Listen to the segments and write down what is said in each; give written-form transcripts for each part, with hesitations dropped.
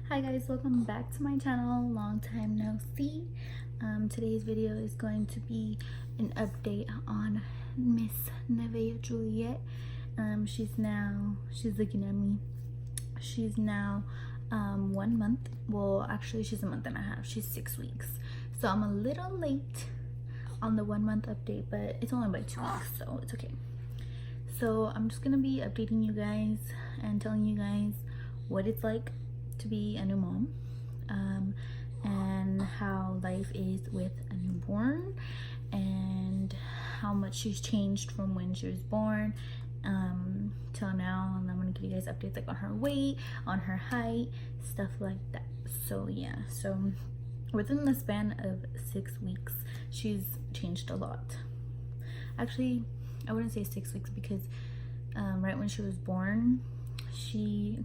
Hi guys, welcome back to my channel. Long time no see. Today's video is going to be an update on Miss Nevaeh Juliet. She's looking at me. She's now 1 month. Well, actually she's a month and a half. She's 6 weeks. So I'm a little late on the 1 month update, but it's only by 2 weeks, so it's okay. So I'm just gonna be updating you guys and telling you guys what it's like to be a new mom, and how life is with a newborn, and how much she's changed from when she was born till now. And I'm gonna give you guys updates like on her weight, on her height, stuff like that. So yeah, so within the span of 6 weeks she's changed a lot. Actually, I wouldn't say 6 weeks, because right when she was born, she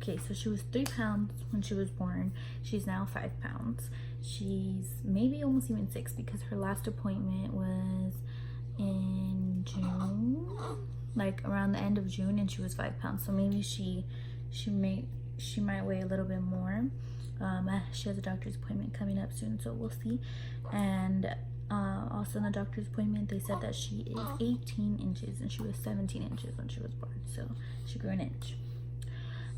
was 3 pounds when she was born. She's now 5 pounds. She's maybe almost even 6, because her last appointment was in June, like around the end of June, and she was 5 pounds. So maybe she might weigh a little bit more. She has a doctor's appointment coming up soon, so we'll see. And also in the doctor's appointment they said that she is 18 inches and she was 17 inches when she was born, so she grew an inch.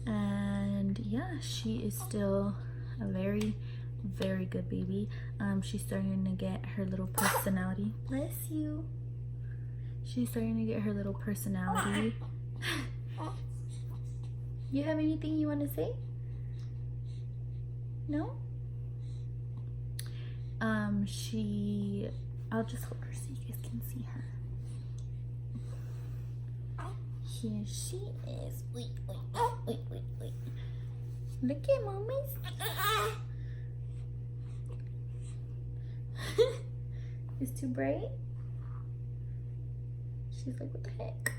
And yeah, she is still a very, very good baby. She's starting to get her little personality. Bless you. She's starting to get her little personality. You have anything you want to say? No? I'll just hold her so you guys can see her. Here she is. Wait. Look at mommy's. It's too bright. She's like, what the heck?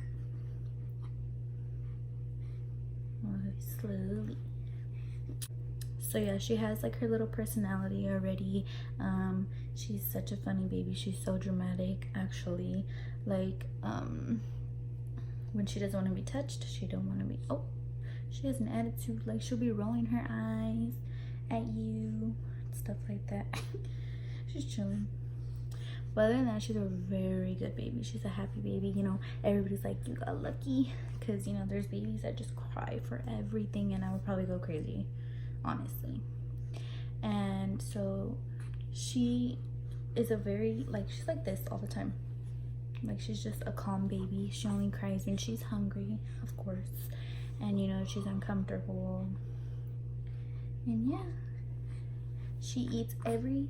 Oh, slowly. So yeah, she has like her little personality already. She's such a funny baby. She's so dramatic, actually. Like when she doesn't want to be touched, she don't want to be, she has an attitude. Like she'll be rolling her eyes at you, stuff like that. She's chilling. But other than that, she's a very good baby. She's a happy baby. You know, everybody's like, you got lucky, because you know there's babies that just cry for everything, and I would probably go crazy, honestly. And so she is a very, like, she's like this all the time. Like, she's just a calm baby. She only cries when she's hungry, of course, and you know she's uncomfortable. And yeah, she eats every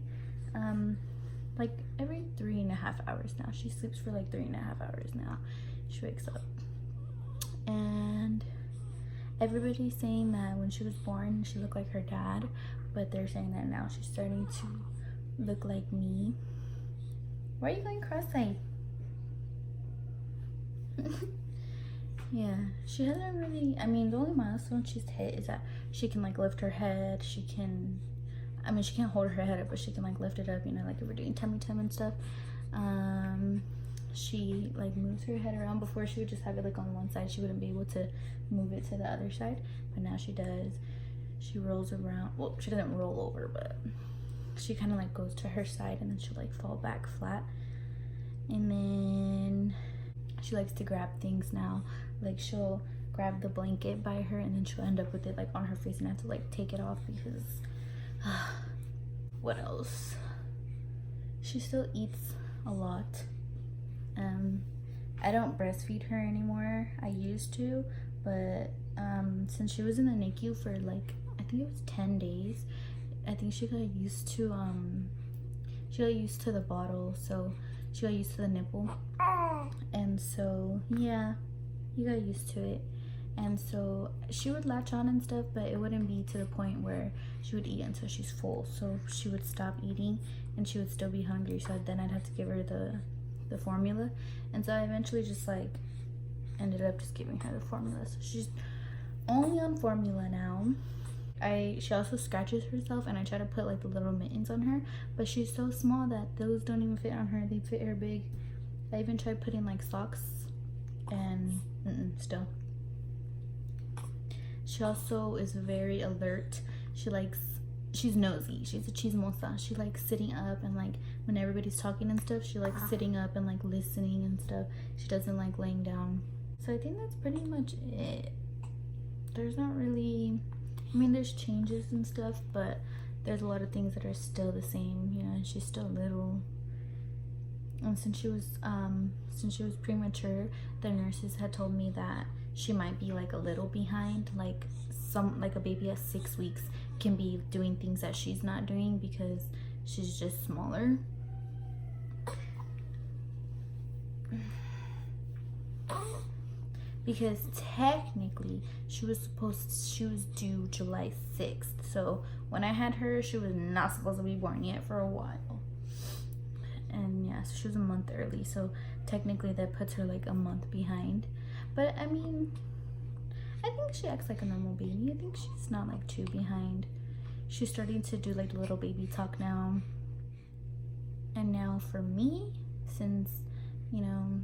3.5 hours now. She sleeps for like 3.5 hours now. She wakes up. And everybody's saying that when she was born she looked like her dad, but they're saying that now she's starting to look like me. Why are you going cross-eyed? Yeah, she hasn't really, I mean, the only milestone she's hit is that she can like lift her head. She can't hold her head up, but she can like lift it up, you know, like if we're doing tummy time and stuff. She like moves her head around. Before she would just have it like on one side. She wouldn't be able to move it to the other side, but now she does. She rolls around. Well, she doesn't roll over, but she kind of like goes to her side, and then she'll like fall back flat. And then she likes to grab things now. Like she'll grab the blanket by her, and then she'll end up with it like on her face and have to like take it off, because what else? She still eats a lot. I don't breastfeed her anymore. I used to, but since she was in the NICU for like, I think it was 10 days, I think she got used to the bottle, so she got used to the nipple. And so yeah, you got used to it. And so she would latch on and stuff, but it wouldn't be to the point where she would eat until she's full. So she would stop eating and she would still be hungry, so then I'd have to give her the formula. And so I eventually just like ended up just giving her the formula. So she's only on formula now. She also scratches herself, and I try to put like the little mittens on her, but she's so small that those don't even fit on her. They fit her big. I even tried putting like socks, and still. She also is very alert. she's nosy. She's a chismosa. She likes sitting up and like when everybody's talking and stuff, she likes sitting up and like listening and stuff. She doesn't like laying down. So I think that's pretty much it. There's not really, I mean, there's changes and stuff, but there's a lot of things that are still the same, you know, and she's still little. And since she was premature, the nurses had told me that she might be like a little behind, like a baby at 6 weeks can be doing things that she's not doing because she's just smaller. Because technically she was due July 6th. So when I had her, she was not supposed to be born yet for a while. And yeah, so she was a month early. So technically that puts her like a month behind. But I mean, I think she acts like a normal baby. I think she's not like too behind. She's starting to do like little baby talk now. And now for me, since, you know,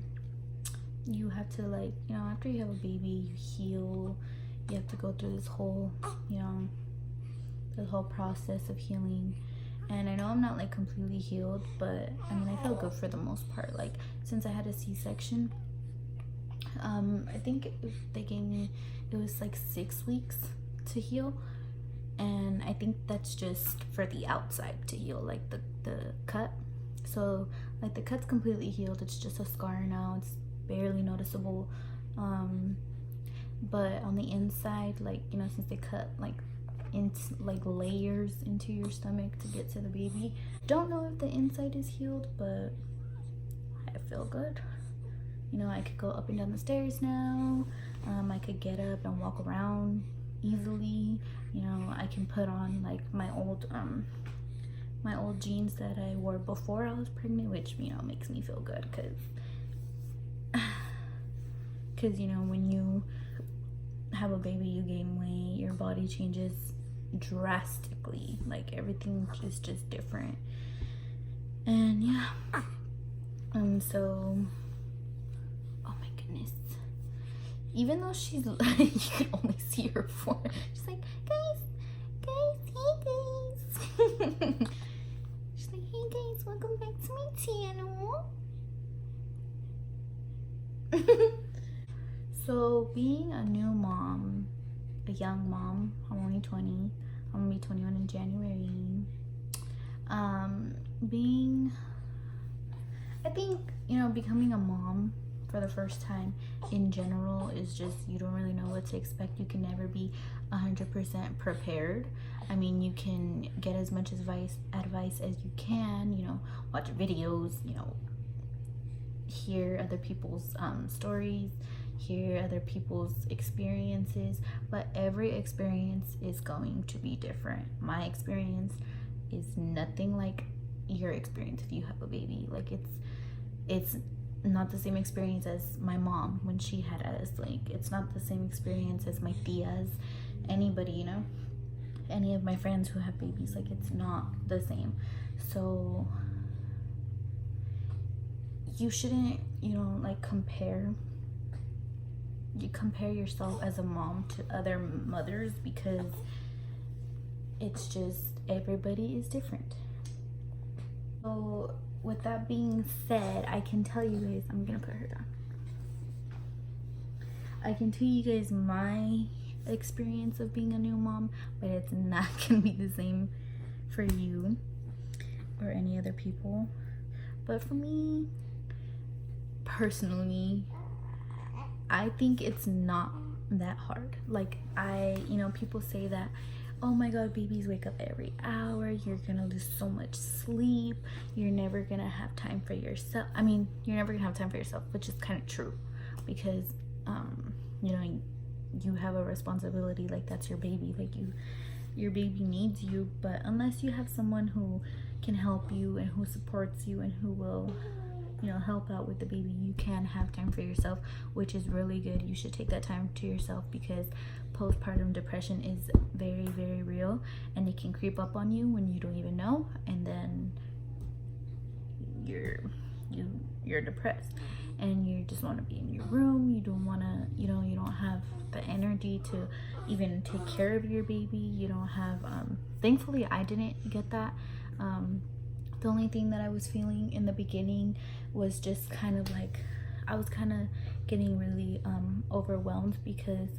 you have to like, you know, after you have a baby, you heal. You have to go through this whole, you know, this whole process of healing. And I know I'm not like completely healed, but I mean, I feel good for the most part. Like since I had a C-section, I think they gave me, it was like 6 weeks to heal. And I think that's just for the outside to heal, like the cut. So like the cut's completely healed. It's just a scar now. It's barely noticeable. But on the inside, like, you know, since they cut like into like layers into your stomach to get to the baby, don't know if the inside is healed, but I feel good. You know, I could go up and down the stairs now. I could get up and walk around easily. You know, I can put on like my old jeans that I wore before I was pregnant, which, you know, makes me feel good because you know, when you have a baby, you gain weight, your body changes drastically, like everything is just different. And yeah, so oh my goodness, even though she's you can only see her forehead, she's like, guys, hey guys. She's like, hey guys, welcome back to my channel. So being a new mom, a young mom, I'm only 20, I'm gonna be 21 in January. I think, you know, becoming a mom for the first time in general is just, you don't really know what to expect. You can never be 100% prepared. I mean, you can get as much advice as you can, you know, watch videos, you know, hear other people's stories, hear other people's experiences, but every experience is going to be different. My experience is nothing like your experience if you have a baby. Like it's not the same experience as my mom when she had us. Like it's not the same experience as my tias, anybody, you know, any of my friends who have babies. Like it's not the same. So you shouldn't, you know, like compare yourself as a mom to other mothers, because it's just, everybody is different. So with that being said, I can tell you guys, I'm gonna put her down. I can tell you guys my experience of being a new mom, but it's not gonna be the same for you or any other people. But for me personally, I think it's not that hard. Like you know, people say that, oh my god, babies wake up every hour, you're gonna lose so much sleep, you're never gonna have time for yourself. I mean, you're never gonna have time for yourself, which is kind of true, because you know, you have a responsibility. Like that's your baby. Like your baby needs you. But unless you have someone who can help you and who supports you and who will, you know, help out with the baby, you can have time for yourself, which is really good. You should take that time to yourself, because postpartum depression is very, very real, and it can creep up on you when you don't even know, and then you're depressed. and you just want to be in your room. You don't want to, you know, you don't have the energy to even take care of your baby. You don't have, thankfully I didn't get that. The only thing that I was feeling in the beginning was just kind of like, I was kind of getting really overwhelmed, because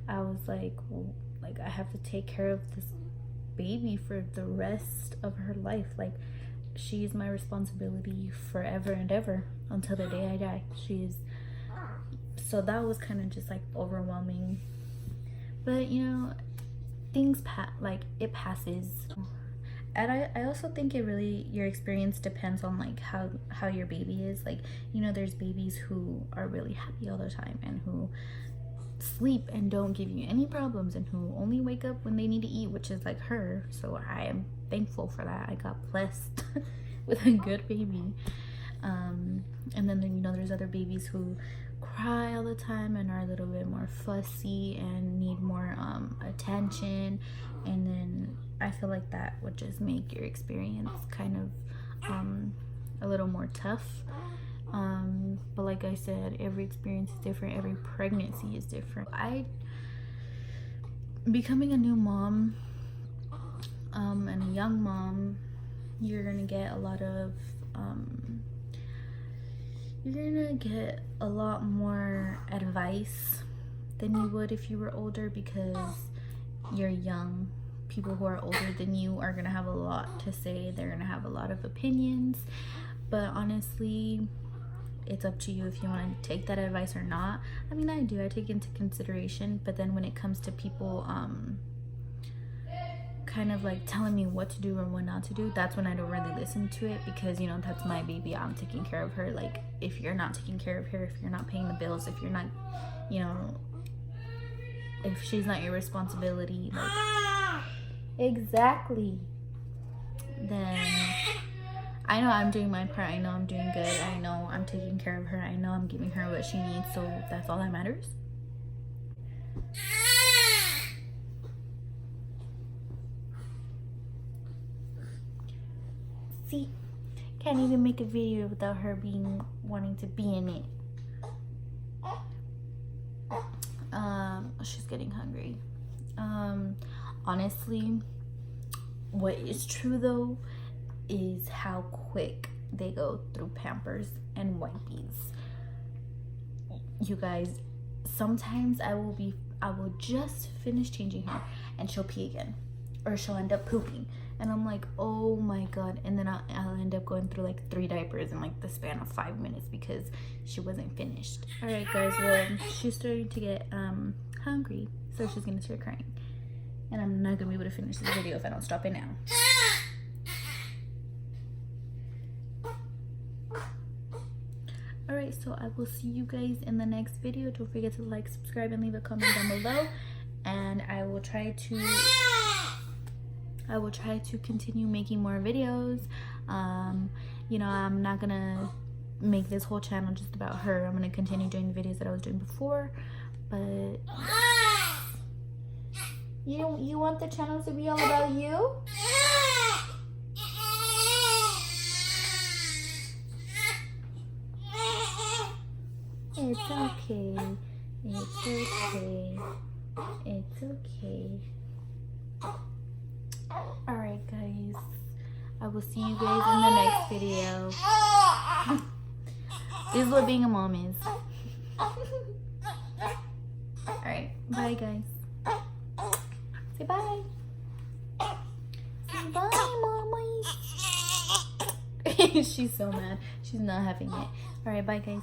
I was like, well, like I have to take care of this baby for the rest of her life. Like, she's my responsibility forever and ever until the day I die. So that was kind of just like overwhelming, but you know, things it passes. And I also think it really, your experience depends on like how your baby is. Like, you know, there's babies who are really happy all the time and who sleep and don't give you any problems and who only wake up when they need to eat, which is like her. So I am thankful for that. I got blessed with a good baby. And then you know, there's other babies who cry all the time and are a little bit more fussy and need more attention, and then I feel like that would just make your experience kind of a little more tough. But like I said, every experience is different, every pregnancy is different. Becoming a new mom and a young mom, you're gonna get a lot of more advice than you would if you were older, because you're young. People who are older than you are gonna have a lot to say. They're gonna have a lot of opinions, but honestly, it's up to you if you want to take that advice or not. I mean, I take into consideration, but then when it comes to people kind of like telling me what to do or what not to do, that's when I don't really listen to it, because you know, that's my baby. I'm taking care of her. Like, if you're not taking care of her, if you're not paying the bills, if you're not, you know, if she's not your responsibility, like, exactly, then I know I'm doing my part. I know I'm doing good. I know I'm taking care of her. I know I'm giving her what she needs. So that's all that matters. See, can't even make a video without her wanting to be in it. She's getting hungry. Honestly, what is true though is how quick they go through Pampers and Wipes. You guys, sometimes I will just finish changing her and she'll pee again, or she'll end up pooping, and I'm like, oh my god. And then I'll end up going through like 3 diapers in like the span of 5 minutes because she wasn't finished. All right guys, well, she's starting to get hungry, so she's gonna start crying, and I'm not gonna be able to finish this video if I don't stop it now. Alright, so I will see you guys in the next video. Don't forget to like, subscribe, and leave a comment down below, and I will try to continue making more videos. You know, I'm not gonna make this whole channel just about her. I'm gonna continue doing the videos that I was doing before, but you want the channel to be all about you? It's okay. It's okay. It's okay. Alright guys, I will see you guys in the next video. This is what being a mom is. Alright, bye guys. Say bye. Say bye, mommy. She's so mad. She's not having it. Alright, bye guys.